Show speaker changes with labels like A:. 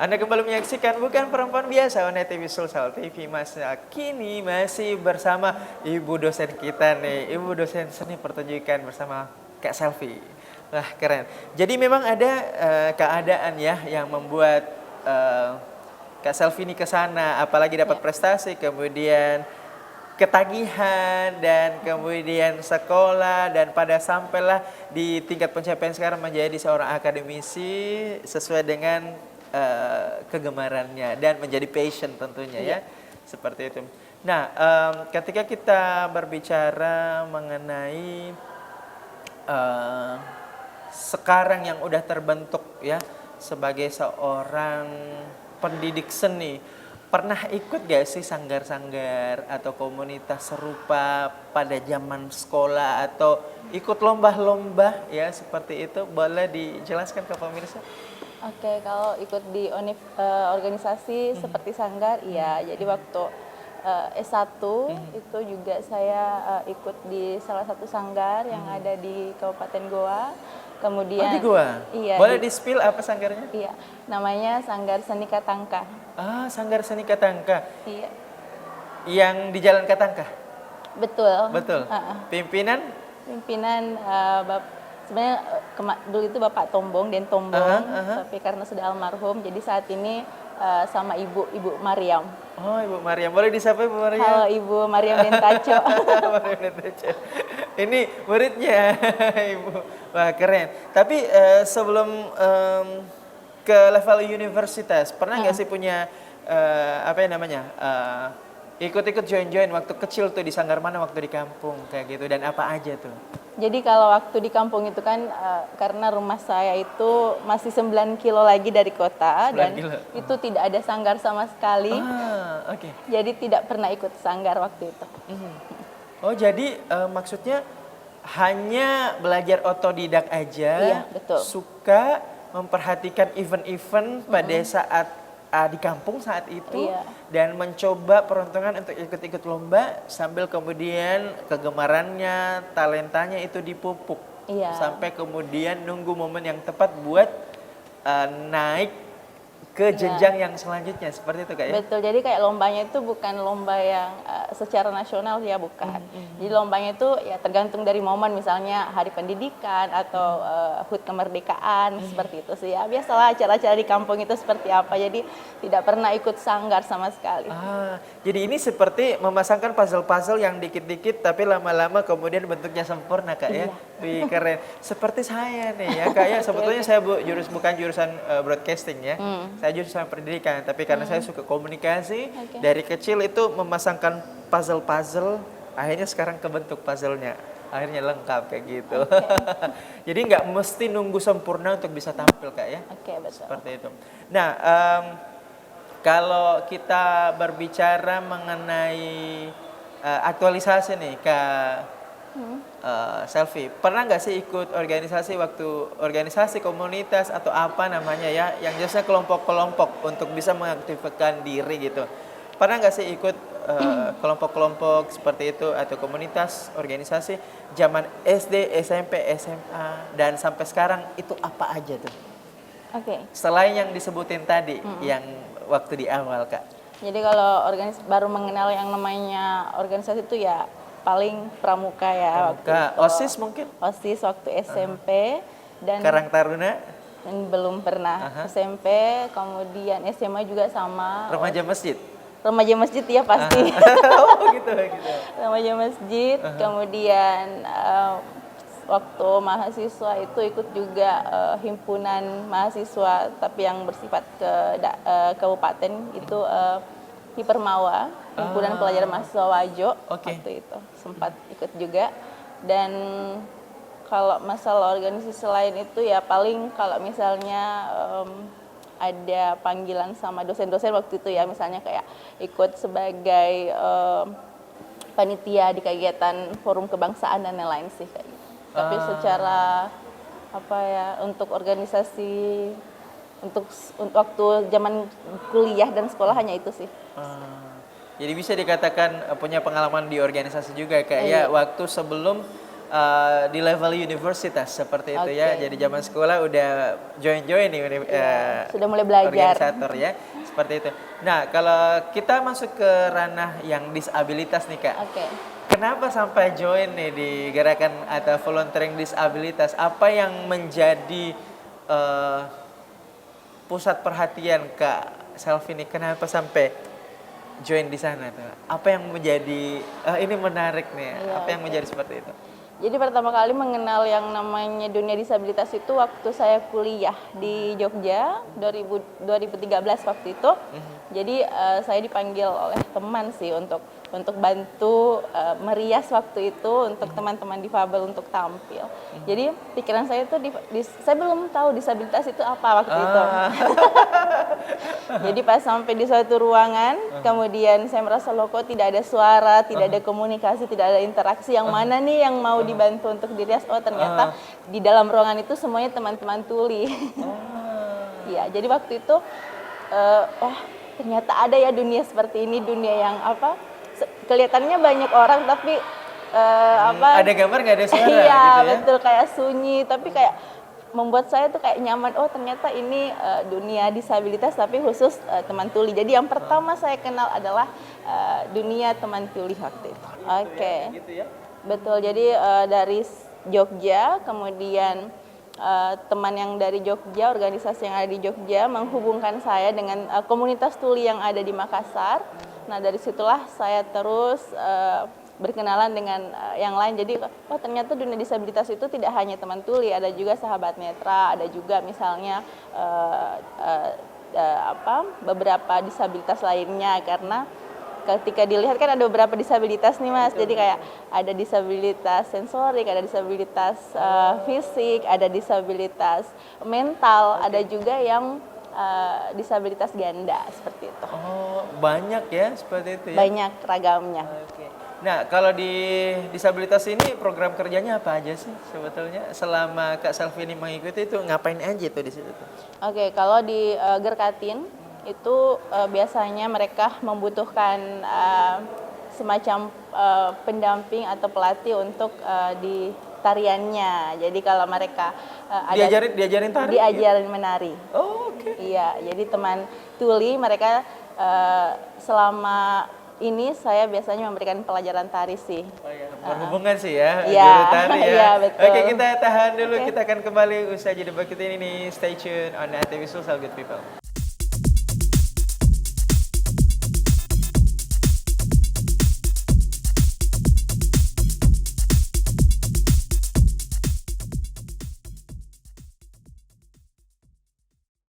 A: Anda kembali menyaksikan Bukan Perempuan Biasa on TV Sulsel TV. Masa kini masih bersama ibu dosen kita nih, ibu dosen seni pertunjukan bersama Kak Selfie. Wah keren. Jadi memang ada keadaan ya yang membuat Kak Selfie ini ke sana, apalagi dapat prestasi, kemudian ketagihan dan kemudian sekolah dan pada sampailah di tingkat pencapaian sekarang menjadi seorang akademisi sesuai dengan kegemarannya dan menjadi passion tentunya ya seperti itu. Nah, ketika kita berbicara mengenai sekarang yang udah terbentuk ya sebagai seorang pendidik seni, pernah ikut gak sih sanggar-sanggar atau komunitas serupa pada zaman sekolah atau ikut lomba-lomba ya seperti itu? Boleh dijelaskan ke pemirsa?
B: Oke, kalau ikut di organisasi seperti sanggar, iya. Jadi waktu S1 itu juga saya ikut di salah satu sanggar yang ada di Kabupaten Goa. Kemudian
A: di Goa?
B: Iya.
A: Boleh di-spill apa sanggarnya?
B: Iya, namanya Sanggar Seni Katangka.
A: Ah, Sanggar Seni Katangka.
B: Iya.
A: Yang di Jalan Katangka?
B: Betul.
A: Betul. Pimpinan?
B: Pimpinan sebenarnya dulu itu Bapak Tombong dan Tombong, tapi karena sudah almarhum, jadi saat ini sama Ibu Mariam.
A: Oh, Ibu Mariam. Boleh disapa Ibu Mariam?
B: Halo Ibu Mariam Dentaco.
A: Mariam Dentaco. Ini muridnya Ibu. Wah, keren. Tapi sebelum ke level universitas, pernah nggak sih punya apa yang namanya? Ikut-ikut join-join waktu kecil tuh di sanggar mana waktu di kampung kayak gitu, dan apa aja tuh?
B: Jadi kalau waktu di kampung itu kan karena rumah saya itu masih 9 kilo lagi dari kota dan itu tidak ada sanggar sama sekali.
A: Oke.
B: Jadi tidak pernah ikut sanggar waktu itu.
A: Oh, jadi maksudnya hanya belajar otodidak aja.
B: Iya, betul.
A: Suka memperhatikan event-event pada saat di kampung saat itu, dan mencoba peruntungan untuk ikut-ikut lomba sambil kemudian kegemarannya, talentanya itu dipupuk sampai kemudian nunggu momen yang tepat buat naik ke jenjang yang selanjutnya, seperti itu Kak ya?
B: Betul, jadi kayak lombanya itu bukan lomba yang secara nasional ya, bukan. Jadi lombanya itu ya tergantung dari momen, misalnya hari pendidikan atau HUT kemerdekaan, seperti itu sih ya. Biasalah acara-acara di kampung itu seperti apa, jadi tidak pernah ikut sanggar sama sekali.
A: Jadi ini seperti memasangkan puzzle-puzzle yang dikit-dikit tapi lama-lama kemudian bentuknya sempurna Kak ya? Wih, keren. Seperti saya nih ya Kak ya, sebetulnya saya bukan jurusan broadcasting ya. Saya jurusan pendidikan, tapi karena saya suka komunikasi, dari kecil itu memasangkan puzzle-puzzle, akhirnya sekarang kebentuk puzzle-nya, akhirnya lengkap kayak gitu. Jadi nggak mesti nunggu sempurna untuk bisa tampil Kak ya?
B: Betul.
A: Seperti itu. Nah, kalau kita berbicara mengenai aktualisasi nih Kak Selfie, pernah nggak sih ikut organisasi komunitas atau apa namanya ya, yang biasanya kelompok-kelompok untuk bisa mengaktifkan diri gitu? Pernah nggak sih ikut kelompok-kelompok seperti itu atau komunitas organisasi zaman SD, SMP, SMA dan sampai sekarang, itu apa aja tuh? Selain yang disebutin tadi yang waktu di awal Kak.
B: Jadi kalau baru mengenal yang namanya organisasi itu ya paling pramuka ya.
A: OSIS mungkin?
B: OSIS waktu SMP dan
A: Karang Taruna?
B: Belum pernah. SMP, kemudian SMA juga sama.
A: Remaja masjid?
B: Remaja masjid ya pasti.
A: Oh gitu.
B: Remaja masjid, kemudian waktu mahasiswa itu ikut juga himpunan mahasiswa tapi yang bersifat ke kabupaten itu Hipermawa, himpunan pelajar mahasiswa Wajo. Waktu itu sempat ikut juga. Dan kalau masalah organisasi lain itu ya paling kalau misalnya ada panggilan sama dosen-dosen waktu itu ya, misalnya kayak ikut sebagai panitia di kegiatan forum kebangsaan dan lain-lain sih kayak gitu. Tapi secara untuk organisasi untuk waktu zaman kuliah dan sekolah hanya itu sih.
A: Jadi bisa dikatakan punya pengalaman di organisasi juga Kak ya, waktu sebelum di level universitas seperti itu ya.
B: Oke.
A: Jadi zaman sekolah udah join nih
B: Sudah mulai belajar.
A: organisator ya, seperti itu. Nah, kalau kita masuk ke ranah yang disabilitas nih Kak.
B: Oke.
A: Kenapa sampai join nih di gerakan atau volunteering disabilitas? Apa yang menjadi eh, pusat perhatian Kak Selvi ini? Kenapa sampai join di sana tuh? Apa yang menjadi ini menarik nih?
B: Iya,
A: Apa yang menjadi seperti itu?
B: Jadi pertama kali mengenal yang namanya dunia disabilitas itu waktu saya kuliah di Jogja 2013 waktu itu. Jadi saya dipanggil oleh teman sih untuk bantu merias waktu itu untuk teman-teman difabel untuk tampil. Jadi pikiran saya itu saya belum tahu disabilitas itu apa waktu itu. Jadi pas sampai di suatu ruangan, kemudian saya merasa loh kok tidak ada suara, tidak ada komunikasi, tidak ada interaksi. Yang mana nih yang mau dibantu untuk dirias? Oh ternyata di dalam ruangan itu semuanya teman-teman tuli. Iya, jadi waktu itu, wah ternyata ada ya dunia seperti ini, dunia yang apa? Kelihatannya banyak orang tapi
A: ada gambar nggak ada suara
B: iya,
A: gitu ya?
B: betul, kayak sunyi tapi kayak membuat saya tuh kayak nyaman. Oh ternyata ini dunia disabilitas tapi khusus teman tuli. Jadi yang pertama saya kenal adalah dunia teman tuli waktu itu. Oke.
A: Gitu ya?
B: Betul. Jadi dari Jogja, kemudian teman yang dari Jogja, organisasi yang ada di Jogja menghubungkan saya dengan komunitas tuli yang ada di Makassar. Nah dari situlah saya terus berkenalan dengan yang lain. Jadi oh ternyata dunia disabilitas itu tidak hanya teman tuli, ada juga sahabat netra, ada juga misalnya beberapa disabilitas lainnya. Karena ketika dilihat kan ada beberapa disabilitas nih Mas. Jadi kayak ada disabilitas sensorik, ada disabilitas fisik, ada disabilitas mental, ada juga yang disabilitas ganda seperti itu.
A: Oh, banyak ya seperti itu ya?
B: Banyak ragamnya.
A: Oke. Nah, kalau di disabilitas ini program kerjanya apa aja sih sebetulnya? Selama Kak Selvi ini mengikuti itu ngapain aja tuh di situ tuh?
B: Oke, kalau di Gerkatin itu biasanya mereka membutuhkan semacam pendamping atau pelatih untuk di tariannya. Jadi kalau mereka
A: diajarin tari?
B: Diajarin menari.
A: Oh, oke.
B: Iya, jadi teman tuli mereka selama ini saya biasanya memberikan pelajaran tari sih.
A: Oh iya, berhubungan sih ya,
B: Iya,
A: guru tari ya.
B: iya, betul.
A: Oke, kita tahan dulu,
B: Oke.
A: kita akan kembali usai jeda berikut ini nih. Stay tune on the TV Social Good People.